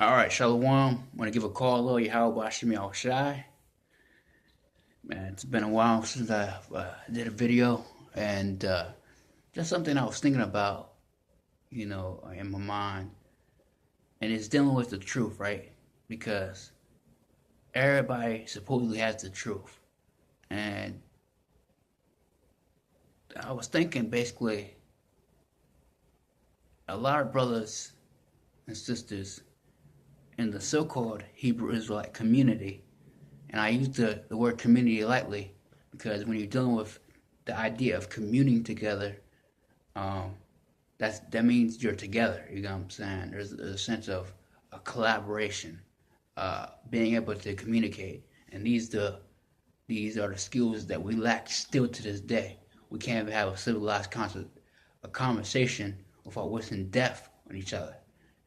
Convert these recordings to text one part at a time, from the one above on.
All right, Shalom. Want to give a call, Lord Yahweh Bashimi Al Shai. Man, it's been a while since I did a video, and just something I was thinking about, in my mind, and it's dealing with the truth, right? Because everybody supposedly has the truth, and I was thinking basically, a lot of brothers and sisters in the so-called Hebrew Israelite community. And I use the word community lightly because when you're dealing with the idea of communing together, um, that means you're together. You know what I'm saying? There's a sense of a collaboration, being able to communicate, and these are the skills that we lack still to this day. We can't even have a civilized a conversation without wishing death on each other.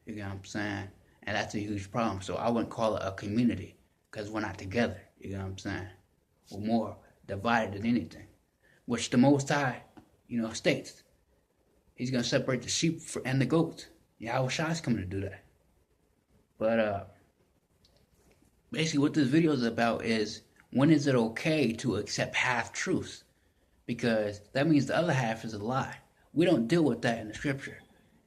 You know what I'm saying? And that's a huge problem. So I wouldn't call it a community because we're not together. You know what I'm saying? We're more divided than anything, which the Most High, states. He's going to separate the sheep and the goats. Yahweh Shai's coming to do that. But basically what this video is about is when is it okay to accept half-truths? Because that means the other half is a lie. We don't deal with that in the scripture.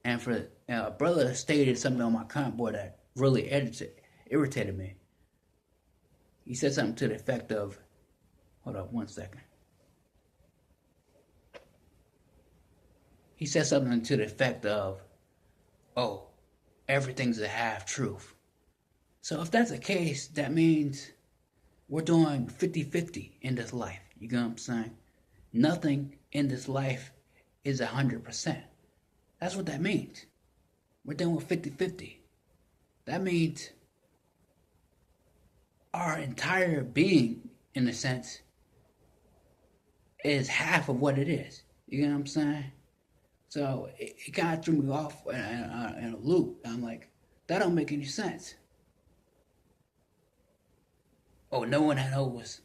And for a brother stated something on my comment board that really irritated me. He said something to the effect of, hold up 1 second. He said something to the effect of, oh, everything's a half-truth. So if that's the case, that means we're doing 50-50 in this life. You know what I'm saying? Nothing in this life is 100%. That's what that means. We're doing 50-50. That means our entire being, in a sense, is half of what it is. You know what I'm saying? So it kind of threw me off in a loop. I'm like, that don't make any sense. Oh, no one knows.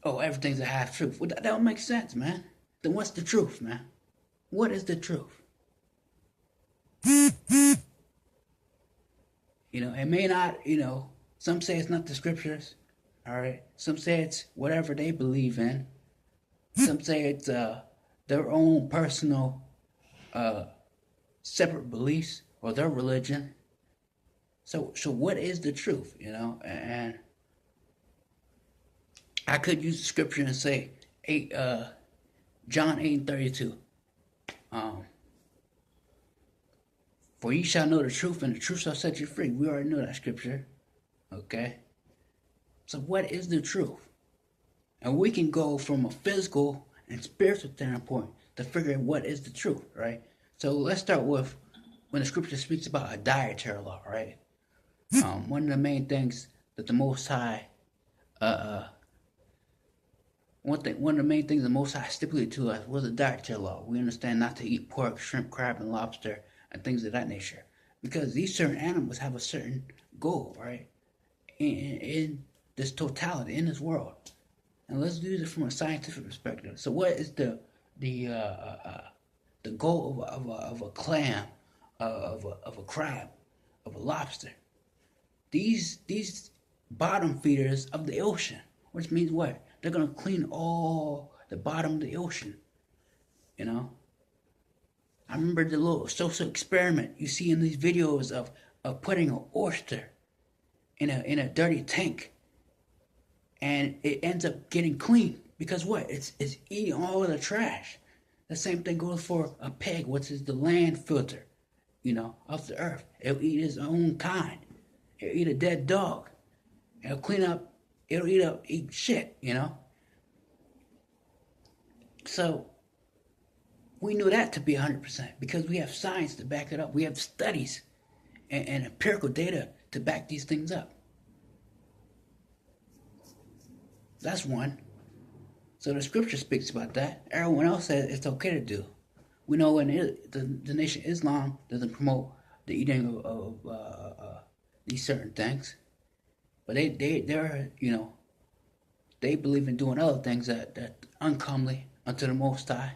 Oh, everything's a half truth. Well, that don't make sense, man. Then what's the truth, man? What is the truth? It may not, some say it's not the scriptures, all right? Some say it's whatever they believe in. Some say it's their own personal separate beliefs or their religion. So what is the truth, And I could use the scripture and say, John 8:32. For ye shall know the truth, and the truth shall set you free. We already know that scripture. Okay? So what is the truth? And we can go from a physical and spiritual standpoint to figure out what is the truth, right? So let's start with when the scripture speaks about a dietary law, right? One of the main things that the Most High, one of the main things the Most High stipulated to us was a dietary law. We understand not to eat pork, shrimp, crab, and lobster, and things of that nature, because these certain animals have a certain goal, right? In this totality, in this world, and let's use it from a scientific perspective. So, what is the goal of a clam, of a crab, of a lobster? These bottom feeders of the ocean, which means what? They're gonna clean all the bottom of the ocean, I remember the little social experiment you see in these videos of putting an oyster in a dirty tank, and it ends up getting clean because what? It's eating all of the trash. The same thing goes for a pig, which is the land filter, of the earth. It'll eat its own kind. It'll eat a dead dog. It'll clean up. It'll eat shit. So we knew that to be 100% because we have science to back it up. We have studies and empirical data to back these things up. That's one. So the scripture speaks about that. Everyone else says it's okay to do. We know when the nation Islam doesn't promote the eating of these certain things, but they're they believe in doing other things that uncomely unto the Most High.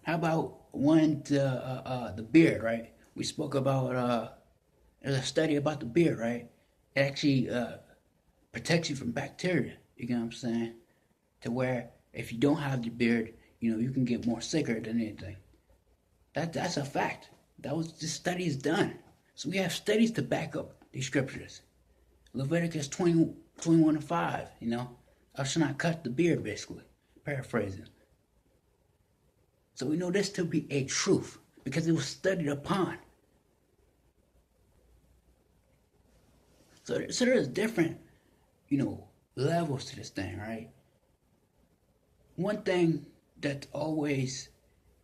How about the beard, right? We spoke about there's a study about the beard, right? It actually protects you from bacteria. You know what I'm saying? To where if you don't have the beard, you can get more sicker than anything. That's a fact. That was this study is done. So we have studies to back up these scriptures. Leviticus 21:5. I shall not cut the beard, basically, paraphrasing. So we know this to be a truth because it was studied upon. So there's different, levels to this thing, right? One thing that always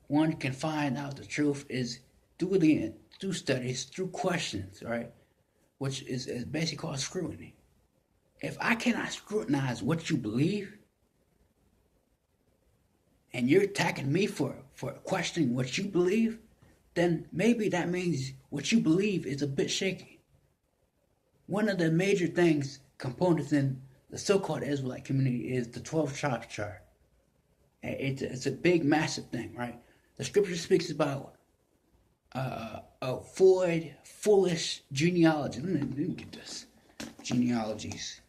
one can find out the truth is through studies, through questions, right? Which is basically called scrutiny. If I cannot scrutinize what you believe, and you're attacking me for questioning what you believe, then maybe that means what you believe is a bit shaky. One of the major components in the so-called Israelite community is the 12 tribes chart. It's a big, massive thing, right? The scripture speaks about a void, foolish genealogy. Let me get this. Genealogies.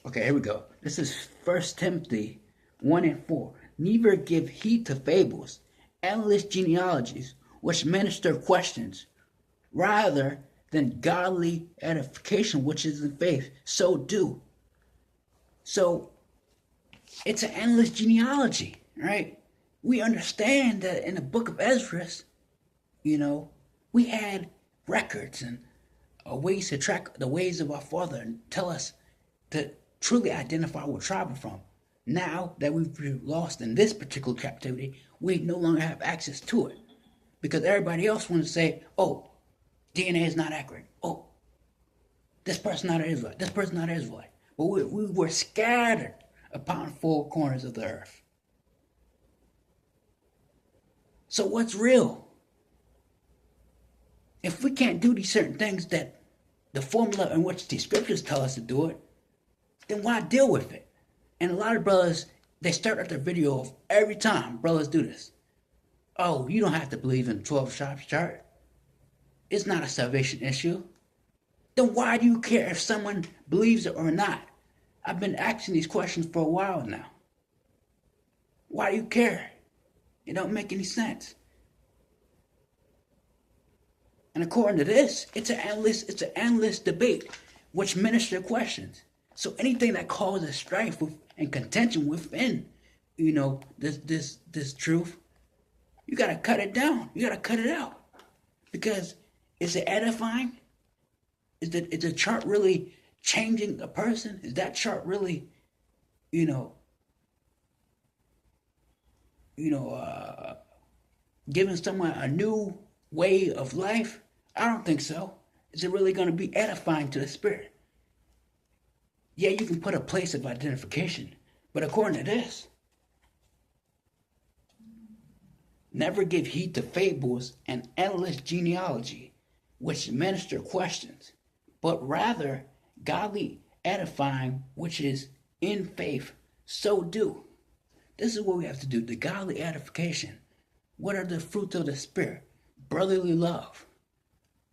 Okay, here we go. This is 1 Timothy 1:4. Neither give heed to fables, endless genealogies, which minister questions, rather than godly edification, which is in faith. So do. So, it's an endless genealogy, right? We understand that in the book of Ezra, we had records and ways to track the ways of our father and tell us to truly identify what tribe we're from. Now that we've been lost in this particular captivity, we no longer have access to it. Because everybody else wants to say, oh, DNA is not accurate. Oh, this person's not an Israelite. This person's not an Israelite. But we were scattered upon 4 corners of the earth. So what's real? If we can't do these certain things that the formula in which the scriptures tell us to do it, then why deal with it? And a lot of brothers, they start at their video off every time brothers do this. Oh, you don't have to believe in the 12 tribes chart. It's not a salvation issue. Then why do you care if someone believes it or not? I've been asking these questions for a while now. Why do you care? It don't make any sense. And according to this, it's an endless debate which minister questions. So anything that causes strife and contention within, this truth, you gotta cut it down. You gotta cut it out. Because is it edifying? Is the chart really changing a person? Is that chart really, giving someone a new way of life? I don't think so. Is it really going to be edifying to the spirit? Yeah, you can put a place of identification, but according to this, never give heed to fables and endless genealogy, which minister questions, but rather godly edifying, which is in faith. So do. This is what we have to do, the godly edification. What are the fruits of the Spirit? Brotherly love.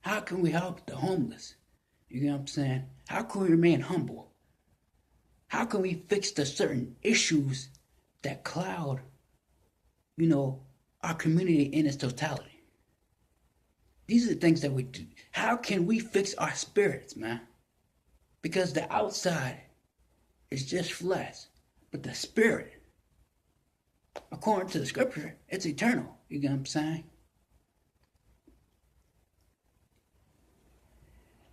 How can we help the homeless? You know what I'm saying? How can we remain humble? How can we fix the certain issues that cloud, our community in its totality? These are the things that we do. How can we fix our spirits, man? Because the outside is just flesh, but the spirit, according to the scripture, it's eternal. You know what I'm saying?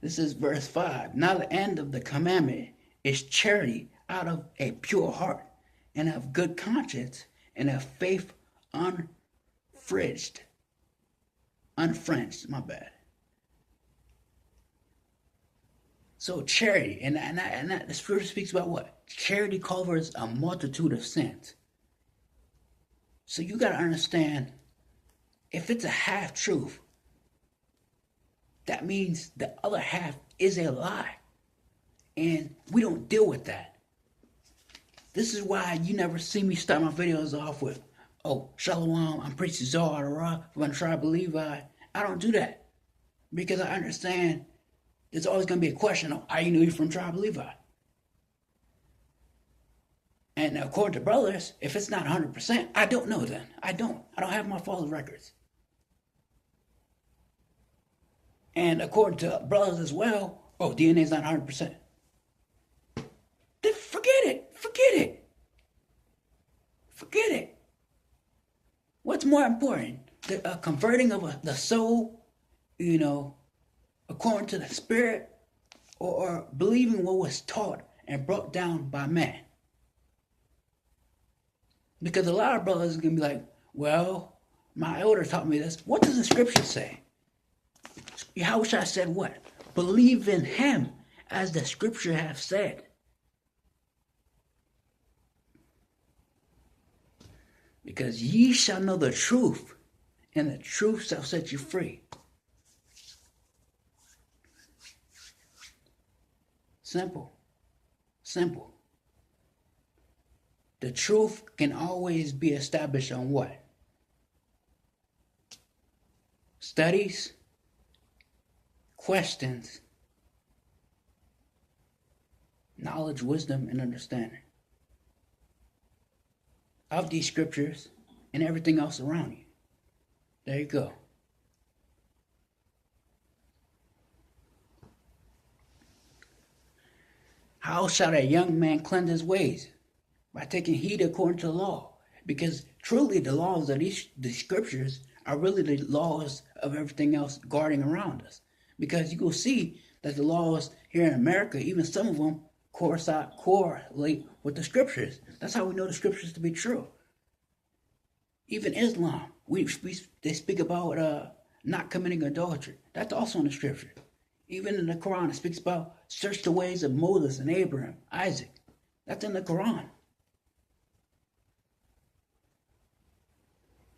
This is verse 5. Now the end of the commandment is charity out of a pure heart and of good conscience and of faith unfringed, my bad. So charity, and that the scripture speaks about what? Charity covers a multitude of sins. So you got to understand, if it's a half truth, that means the other half is a lie. And we don't deal with that. This is why you never see me start my videos off with, oh, Shalom, I'm Priest Zohar from the tribe of Levi. I don't do that. Because I understand there's always going to be a question of, are you new from tribe of Levi? And according to brothers, if it's not 100%, I don't know then. I don't have my father's records. And according to brothers as well, oh, DNA is not 100%. Then forget it. What's more important? The converting of the soul, according to the spirit, or believing what was taught and brought down by man? Because a lot of brothers are going to be like, well, my elder taught me this. What does the scripture say? Yahushua said what? Believe in him as the scripture have said. Because ye shall know the truth, and the truth shall set you free. Simple. The truth can always be established on what? Studies, questions, knowledge, wisdom, and understanding of these scriptures and everything else around you. There you go. How shall a young man cleanse his ways? By taking heed according to the law. Because truly the laws of the scriptures are really the laws of everything else guarding around us. Because you will see that the laws here in America, even some of them, correlate with the scriptures. That's how we know the scriptures to be true. Even Islam, they speak about not committing adultery. That's also in the scripture. Even in the Quran, it speaks about search the ways of Moses and Abraham, Isaac. That's in the Quran.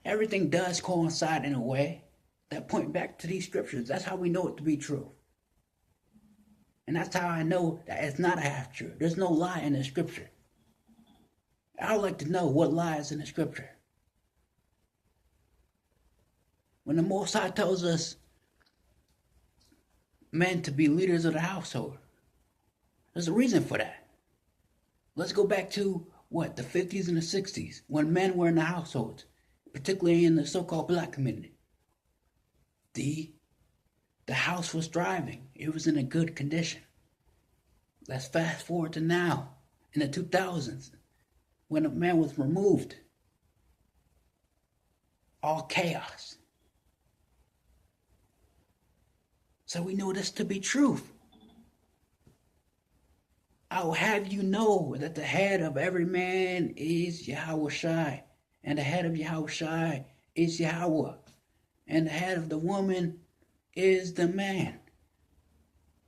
Everything does coincide in a way that point back to these scriptures. That's how we know it to be true. And that's how I know that it's not a half-truth. There's no lie in the scripture. I would like to know what lies in the scripture. When the Most High tells us men to be leaders of the household, there's a reason for that. Let's go back to, the 50s and the 60s, when men were in the households, particularly in the so-called black community. The house was thriving. It was in a good condition. Let's fast forward to now, in the 2000s, when a man was removed. All chaos. So we know this to be truth. I will have you know that the head of every man is Yahushua, and the head of Yahushua is Yahweh, and the head of the woman is the man.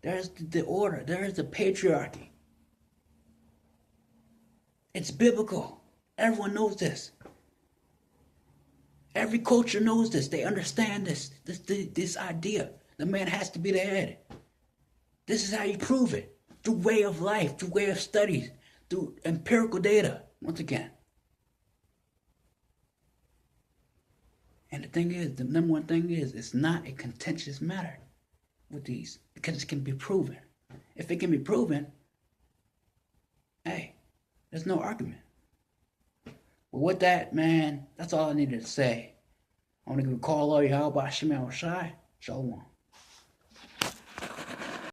There's the order. There's the patriarchy. It's biblical. Everyone knows this. Every culture knows this. They understand this idea. The man has to be the head. This is how you prove it. Through way of life, through way of studies, through empirical data, once again. And the thing is, the number one thing is, it's not a contentious matter with these, because it can be proven. If it can be proven, hey, there's no argument. But with that, man, that's all I needed to say. I want to give a call out, Yahweh Shem Shai. Shalom.